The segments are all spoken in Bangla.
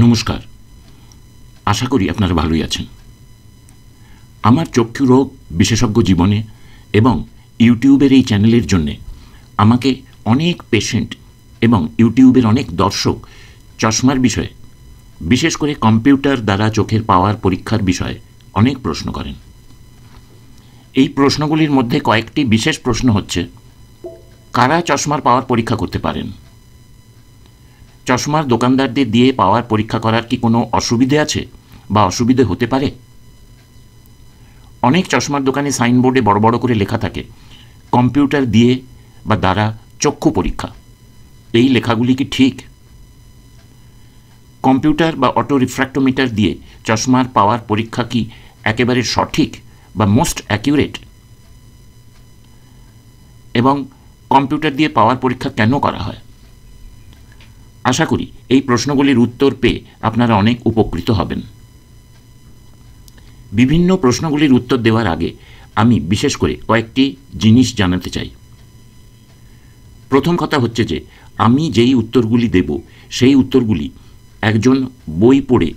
নমস্কার, আশা করি আপনারা ভালোই আছেন। আমার চক্ষু রোগ বিশেষজ্ঞ জীবনে এবং ইউটিউবের এই চ্যানেলের জন্যে আমাকে অনেক পেশেন্ট এবং ইউটিউবের অনেক দর্শক চশমার বিষয়ে, বিশেষ করে কম্পিউটার দ্বারা চোখের পাওয়ার পরীক্ষার বিষয়ে অনেক প্রশ্ন করেন। এই প্রশ্নগুলির মধ্যে কয়েকটি বিশেষ প্রশ্ন হচ্ছে: কারা চশমার পাওয়ার পরীক্ষা করতে পারেন? চশমার দোকানদারদের দিয়ে পাওয়ার পরীক্ষা করার কি কোনো অসুবিধে আছে বা অসুবিধে হতে পারে? অনেক চশমার দোকানে সাইনবোর্ডে বড় বড় করে লেখা থাকে কম্পিউটার দিয়ে বা দ্বারা চক্ষু পরীক্ষা। এই লেখাগুলি কি ঠিক? কম্পিউটার বা অটো রিফ্র্যাক্টোমিটার দিয়ে চশমার পাওয়ার পরীক্ষা কি একেবারে সঠিক বা মোস্ট অ্যাকিউরেট? এবং কম্পিউটার দিয়ে পাওয়ার পরীক্ষা কেন করা হয়? আশা করি এই প্রশ্নগুলির উত্তর পেয়ে আপনারা অনেক উপকৃত হবেন। বিভিন্ন প্রশ্নগুলির উত্তর দেওয়ার আগে আমি বিশেষ করে কয়েকটি জিনিস জানাতে চাই। প্রথম কথা হচ্ছে যে আমি যেই উত্তরগুলি দেব সেই উত্তরগুলি একজন বই পড়ে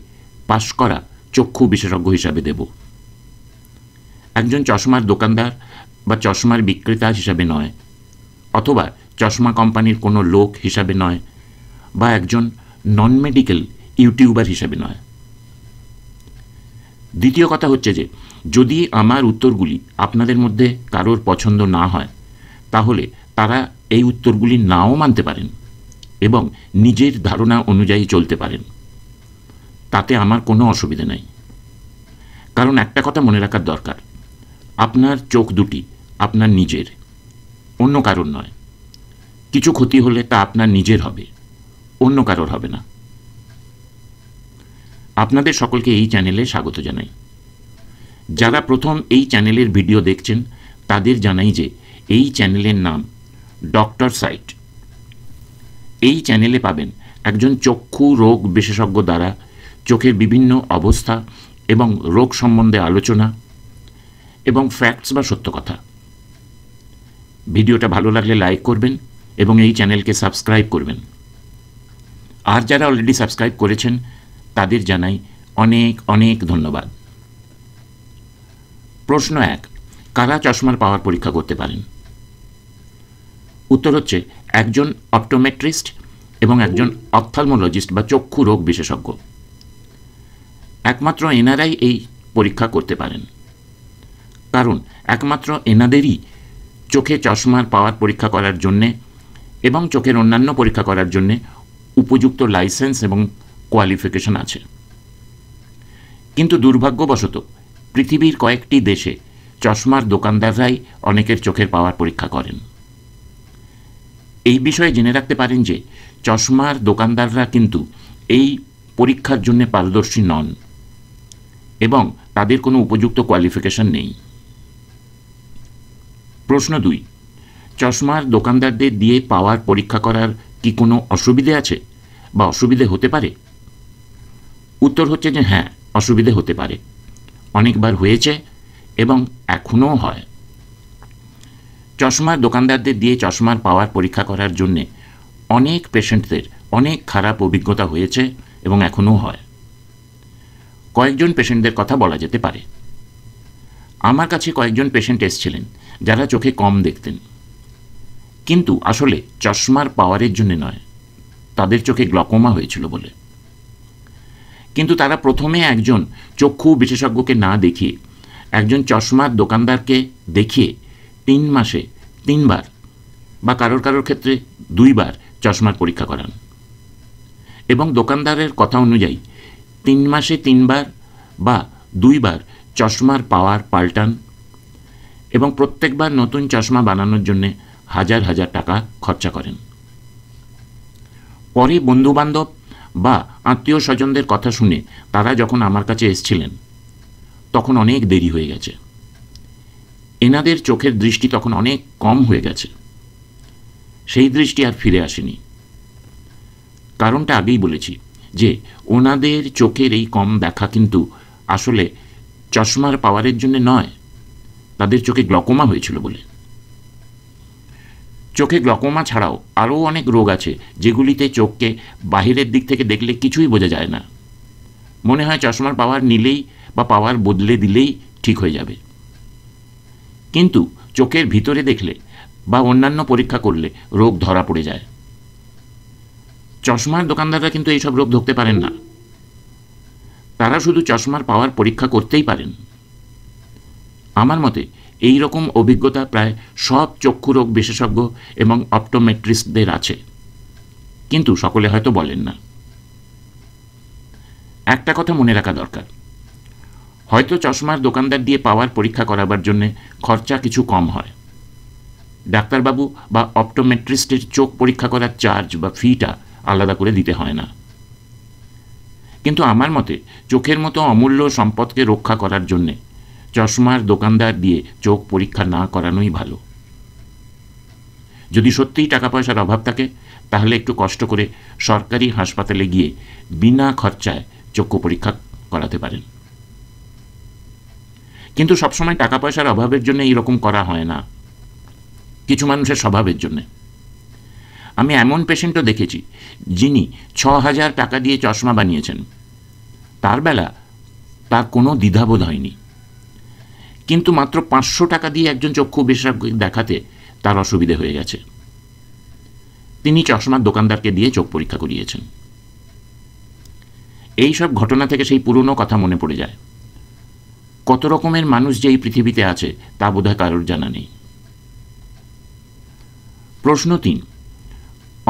পাশ করা চক্ষু বিশেষজ্ঞ হিসাবে দেব, একজন চশমার দোকানদার বা চশমার বিক্রেতা হিসাবে নয়, অথবা চশমা কোম্পানির কোনো লোক হিসাবে নয়, বা একজন নন মেডিকেল ইউটিউবার হিসাবে নয়। দ্বিতীয় কথা হচ্ছে যে যদি আমার উত্তরগুলি আপনাদের মধ্যে কারোর পছন্দ না হয়, তাহলে তারা এই উত্তরগুলি নাও মানতে পারেন এবং নিজের ধারণা অনুযায়ী চলতে পারেন। তাতে আমার কোনো অসুবিধা নাই। কারণ একটা কথা মনে রাখার দরকার, আপনার চোখ দুটি আপনার নিজের, অন্য কারোর নয়। কিছু ক্ষতি হলে তা আপনার নিজের হবে, অন্য কারোর হবে না। আপনাদের সকলকে এই চ্যানেলে স্বাগত জানাই। যারা প্রথম এই চ্যানেলের ভিডিও দেখছেন তাদের জানাই যে এই চ্যানেলের নাম ডক্টর সাইট। এই চ্যানেলে পাবেন একজন চক্ষু রোগ বিশেষজ্ঞ দ্বারা চোখের বিভিন্ন অবস্থা এবং রোগ সম্বন্ধে আলোচনা এবং ফ্যাক্টস বা সত্য কথা। ভিডিওটা ভালো লাগলে লাইক করবেন এবং এই চ্যানেলকে সাবস্ক্রাইব করবেন। আর যারা অলরেডি সাবস্ক্রাইব করেছেন তাদের জানাই অনেক অনেক ধন্যবাদ। প্রশ্ন 1: কারা চশমার পাওয়ার পরীক্ষা করতে পারেন? উত্তর হচ্ছে একজন অপটোমেট্রিস্ট এবং একজন অপথলমোলজিস্ট বা চক্ষু রোগ বিশেষজ্ঞ। একমাত্র এনারাই এই পরীক্ষা করতে পারেন, কারণ একমাত্র এনাদেরই চোখে চশমার পাওয়ার পরীক্ষা করার জন্যে এবং চোখের অন্যান্য পরীক্ষা করার জন্যে উপযুক্ত লাইসেন্স এবং কোয়ালিফিকেশন আছে। কিন্তু দুর্ভাগ্যবশত পৃথিবীর কয়েকটি দেশে চশমার দোকানদাররাই অনেকের চোখের পাওয়ার পরীক্ষা করেন। এই বিষয়ে জেনে রাখতে পারেন যে চশমার দোকানদাররা কিন্তু এই পরীক্ষার জন্য পারদর্শী নন এবং তাদের কোনো উপযুক্ত কোয়ালিফিকেশন নেই। প্রশ্ন 2: চশমার দোকানদারদের দিয়ে পাওয়ার পরীক্ষা করার কি কোনো অসুবিধে আছে বা অসুবিধে হতে পারে? উত্তর হচ্ছে যে হ্যাঁ, অসুবিধে হতে পারে। অনেকবার হয়েছে এবং এখনও হয়। চশমার দোকানদারদের দিয়ে চশমার পাওয়ার পরীক্ষা করার জন্যে অনেক পেশেন্টদের অনেক খারাপ অভিজ্ঞতা হয়েছে এবং এখনও হয়। কয়েকজন পেশেন্টদের কথা বলা যেতে পারে। আমার কাছে কয়েকজন পেশেন্ট এসেছিলেন যারা চোখে কম দেখতেন, কিন্তু আসলে চশমার পাওয়ারের জন্য নয়, তাদের চোখে গ্লকোমা হয়েছিল বলে। কিন্তু তারা প্রথমে একজন চক্ষু বিশেষজ্ঞকে না দেখিয়ে একজন চশমার দোকানদারকে দেখিয়ে 3 মাসে 3 বার বা কারোর কারোর ক্ষেত্রে 2 বার চশমার পরীক্ষা করান এবং দোকানদারের কথা অনুযায়ী 3 মাসে 3 বার বা 2 বার চশমার পাওয়ার পাল্টান এবং প্রত্যেকবার নতুন চশমা বানানোর জন্য হাজার হাজার টাকা খরচা করেন। পরে বন্ধুবান্ধব বা আত্মীয় স্বজনদের কথা শুনে তারা যখন আমার কাছে এসেছিলেন তখন অনেক দেরি হয়ে গেছে। এনাদের চোখের দৃষ্টি তখন অনেক কম হয়ে গেছে, সেই দৃষ্টি আর ফিরে আসেনি। কারণটা আগেই বলেছি যে ওনাদের চোখের এই কম দেখা কিন্তু আসলে চশমার পাওয়ারের জন্য নয়, তাদের চোখে গ্লকোমা হয়েছিল বলে। চোখে গ্লকোমা ছাড়াও আরও অনেক রোগ আছে যেগুলিতে চোখকে বাহিরের দিক থেকে দেখলে কিছুই বোঝা যায় না, মনে হয় চশমার পাওয়ার নিলেই বা পাওয়ার বদলে দিলেই ঠিক হয়ে যাবে। কিন্তু চোখের ভিতরে দেখলে বা অন্যান্য পরীক্ষা করলে রোগ ধরা পড়ে যায়। চশমার দোকানদাররা কিন্তু এইসব রোগ ধরতে পারেন না, তারা শুধু চশমার পাওয়ার পরীক্ষা করতেই পারেন। আমার মতে এই রকম অভিজ্ঞতা প্রায় সব চক্ষু রোগ বিশেষজ্ঞ এবং অপটোমেট্রিস্টদের আছে, কিন্তু সকলে হয়তো বলেন না। একটা কথা মনে রাখা দরকার, হয়তো চশমার দোকানদার দিয়ে পাওয়ার পরীক্ষা করাবার জন্য খরচা কিছু কম হয়, ডাক্তারবাবু বা অপটোমেট্রিস্টের চোখ পরীক্ষা করার চার্জ বা ফিটা আলাদা করে দিতে হয় না। কিন্তু আমার মতে চোখের মতো অমূল্য সম্পদকে রক্ষা করার জন্যে চশমার দোকানদার দিয়ে চোখ পরীক্ষা না করানোই ভালো। যদি সত্যিই টাকা পয়সার অভাব থাকে তাহলে একটু কষ্ট করে সরকারি হাসপাতালে গিয়ে বিনা খরচায় চক্ষু পরীক্ষা করাতে পারেন। কিন্তু সবসময় টাকা পয়সার অভাবের জন্য এইরকম করা হয় না, কিছু মানুষের স্বভাবের জন্যে। আমি এমন পেশেন্টও দেখেছি যিনি ৬,০০০ টাকা দিয়ে চশমা বানিয়েছেন, তার বেলা তার কোনো দ্বিধাবোধ হয়নি, কিন্তু মাত্র ৫০০ টাকা দিয়ে একজন চক্ষু বিশেষজ্ঞ দেখাতে তার অসুবিধে হয়ে গেছে। তিনি চশমার দোকানদারকে দিয়ে চোখ পরীক্ষা করিয়েছেন। এই সব ঘটনা থেকে সেই পুরনো কথা মনে পড়ে যায়, কত রকমের মানুষ যে এই পৃথিবীতে আছে তা বোধহয় কারোর জানা নেই। প্রশ্ন ৩,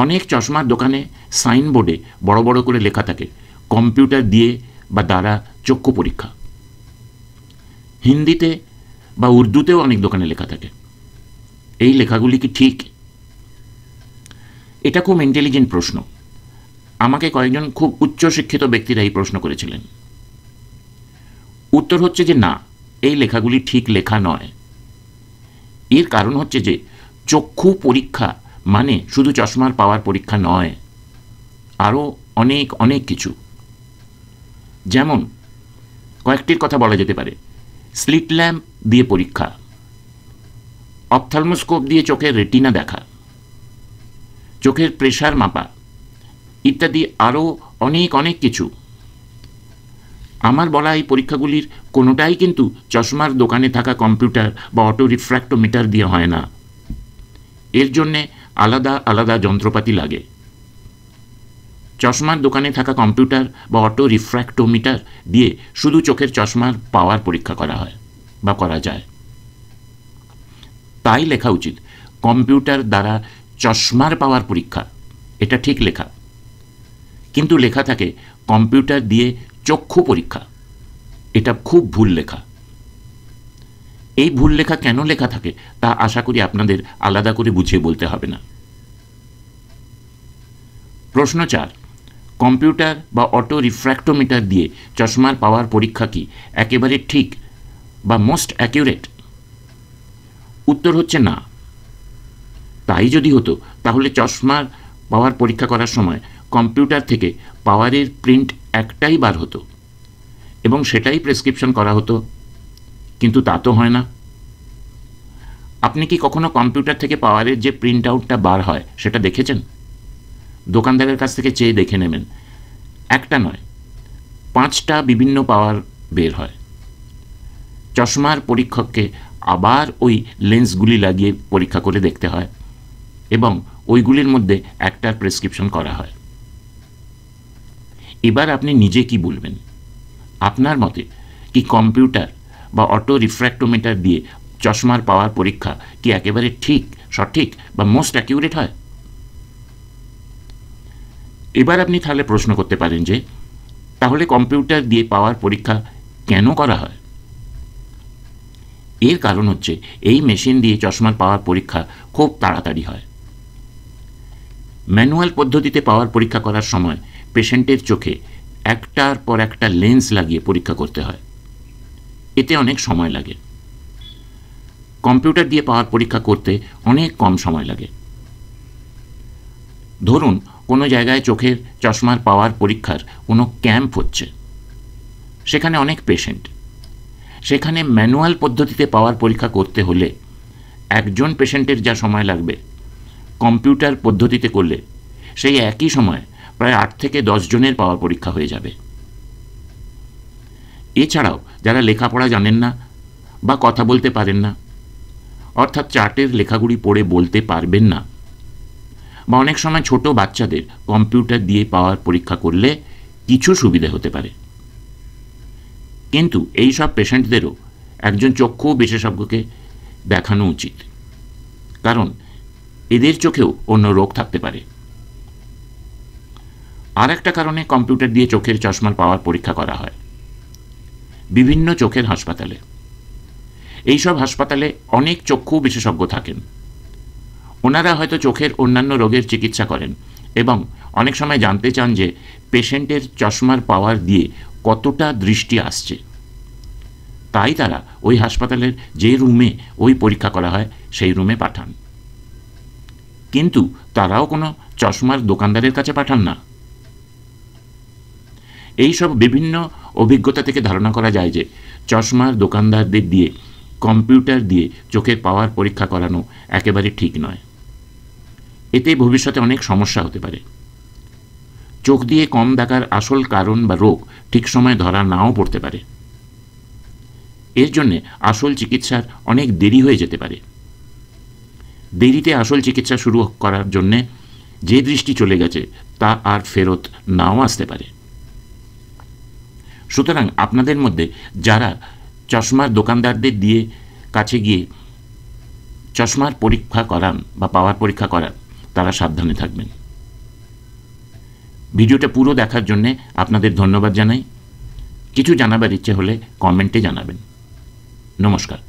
অনেক চশমার দোকানে সাইনবোর্ডে বড় বড় করে লেখা থাকে কম্পিউটার দিয়ে বা দ্বারা চক্ষু পরীক্ষা। হিন্দিতে বা উর্দুতেও অনেক দোকানে লেখা থাকে। এই লেখাগুলি কি ঠিক? এটা খুব ইন্টেলিজেন্ট প্রশ্ন। আমাকে কয়েকজন খুব উচ্চশিক্ষিত ব্যক্তিরা এই প্রশ্ন করেছিলেন। উত্তর হচ্ছে যে না, এই লেখাগুলি ঠিক লেখা নয়। এর কারণ হচ্ছে যে চক্ষু পরীক্ষা মানে শুধু চশমার পাওয়ার পরীক্ষা নয়, আরও অনেক অনেক কিছু। যেমন কয়েকটির কথা বলা যেতে পারে, স্লিট ল্যাম্প দিয়ে পরীক্ষা, অপথ্যালমোস্কোপ দিয়ে চোখের রেটিনা দেখা, চোখের প্রেশার মাপা ইত্যাদি আরও অনেক অনেক কিছু। আমার বলা এই পরীক্ষাগুলির কোনোটাই কিন্তু চশমার দোকানে থাকা কম্পিউটার বা অটো রিফ্র্যাক্টোমিটার দিয়ে হয় না। এর জন্যে আলাদা আলাদা যন্ত্রপাতি লাগে। চশমার দোকানে থাকা কম্পিউটার বা অটো রিফ্র্যাক্টোমিটার দিয়ে শুধু চোখের চশমার পাওয়ার পরীক্ষা করা হয় বা করা যায়। তাই লেখা উচিত কম্পিউটার দ্বারা চশমার পাওয়ার পরীক্ষা, এটা ঠিক লেখা। কিন্তু লেখা থাকে কম্পিউটার দিয়ে চক্ষু পরীক্ষা, এটা খুব ভুল লেখা। এই ভুল লেখা কেন লেখা থাকে তা আশা করি আপনাদের আলাদা করে বুঝিয়ে বলতে হবে না। প্রশ্ন ৪, কম্পিউটার বা অটো রিফ্র্যাক্টোমিটার দিয়ে চশমার পাওয়ার পরীক্ষা কি একেবারে ঠিক বা মোস্ট অ্যাকিউরেট? উত্তর হচ্ছে না। তাই যদি হতো তাহলে চশমার পাওয়ার পরীক্ষা করার সময় কম্পিউটার থেকে পাওয়ারের প্রিন্ট একটাই বার হতো এবং সেটাই প্রেসক্রিপশন করা হতো, কিন্তু তা তো হয় না। আপনি কি কখনো কম্পিউটার থেকে পাওয়ারের যে প্রিন্ট আউটটা বার হয় সেটা দেখেছেন? দোকানদারের কাছ থেকে চেয়ে দেখে নেবেন, একটা নয় 5টা বিভিন্ন পাওয়ার বের হয়। চশমার পরীক্ষককে আবার ওই লেন্সগুলি লাগিয়ে পরীক্ষা করে দেখতে হয় এবং ওইগুলির মধ্যে একটার প্রেসক্রিপশন করা হয়। এবার আপনি নিজে কি বলবেন? আপনার মতে কি কম্পিউটার বা অটো রিফ্র্যাক্টোমিটার দিয়ে চশমার পাওয়ার পরীক্ষা কি একেবারে ঠিক, সঠিক বা মোস্ট অ্যাকিউরেট হয়? এবার আপনি তাহলে প্রশ্ন করতে পারেন যে তাহলে কম্পিউটার দিয়ে পাওয়ার পরীক্ষা কেন করা হয়? এর কারণ হচ্ছে এই মেশিন দিয়ে চশমার পাওয়ার পরীক্ষা খুব তাড়াতাড়ি হয়। ম্যানুয়াল পদ্ধতিতে পাওয়ার পরীক্ষা করার সময় পেশেন্টের চোখে একটার পর একটা লেন্স লাগিয়ে পরীক্ষা করতে হয়, এতে অনেক সময় লাগে। কম্পিউটার দিয়ে পাওয়ার পরীক্ষা করতে অনেক কম সময় লাগে। ধরুন কোনো জায়গায় চোখের চশমার পাওয়ার পরীক্ষার কোনো ক্যাম্প হচ্ছে, সেখানে অনেক পেশেন্ট। সেখানে ম্যানুয়াল পদ্ধতিতে পাওয়ার পরীক্ষা করতে হলে একজন পেশেন্টের যা সময় লাগবে কম্পিউটার পদ্ধতিতে করলে সেই একই সময় প্রায় 8 থেকে 10 জনের পাওয়ার পরীক্ষা হয়ে যাবে। এছাড়াও যারা লেখাপড়া জানেন না বা কথা বলতে পারেন না, অর্থাৎ চার্টের লেখাগুলি পড়ে বলতে পারবেন না, বা অনেক সময় ছোট বাচ্চাদের কম্পিউটার দিয়ে পাওয়ার পরীক্ষা করলে কিছু সুবিধা হতে পারে। কিন্তু এই সব পেশেন্টদেরও একজন চক্ষু বিশেষজ্ঞকে দেখানো উচিত, কারণ এদের চোখেও অন্য রোগ থাকতে পারে। আর একটা কারণে কম্পিউটার দিয়ে চোখের চশমার পাওয়ার পরীক্ষা করা হয় বিভিন্ন চোখের হাসপাতালে। এইসব হাসপাতালে অনেক চক্ষু বিশেষজ্ঞ থাকেন। ওনারা হয়তো চোখের অন্যান্য রোগের চিকিৎসা করেন এবং অনেক সময় জানতে চান যে পেশেন্টের চশমার পাওয়ার দিয়ে কতটা দৃষ্টি আসছে। তাই তারা ওই হাসপাতালের যে রুমে ওই পরীক্ষা করা হয় সেই রুমে পাঠান। কিন্তু তারাও কোনো চশমার দোকানদারের কাছে পাঠান না। এই সব বিভিন্ন অভিজ্ঞতা থেকে ধারণা করা যায় যে চশমার দোকানদারদের দিয়ে কম্পিউটার দিয়ে চোখের পাওয়ার পরীক্ষা করানো একেবারে ঠিক নয়। এতে ভবিষ্যতে অনেক সমস্যা হতে পারে। চোখ দিয়ে কম দেখার আসল কারণ বা রোগ ঠিক সময়ে ধরা নাও পড়তে পারে। এর জন্যে আসল চিকিৎসার অনেক দেরি হয়ে যেতে পারে। দেরিতে আসল চিকিৎসা শুরু করার জন্যে যে দৃষ্টি চলে গেছে তা আর ফেরত নাও আসতে পারে। সুতরাং আপনাদের মধ্যে যারা চশমার দোকানদারদের দিয়ে কাছে গিয়ে চশমার পরীক্ষা করান বা পাওয়ার পরীক্ষা করান, তারা সাবধানে থাকবেন। ভিডিওটা পুরো দেখার জন্যে আপনাদের ধন্যবাদ জানাই। কিছু জানাবার ইচ্ছে হলে কমেন্টে জানাবেন। নমস্কার।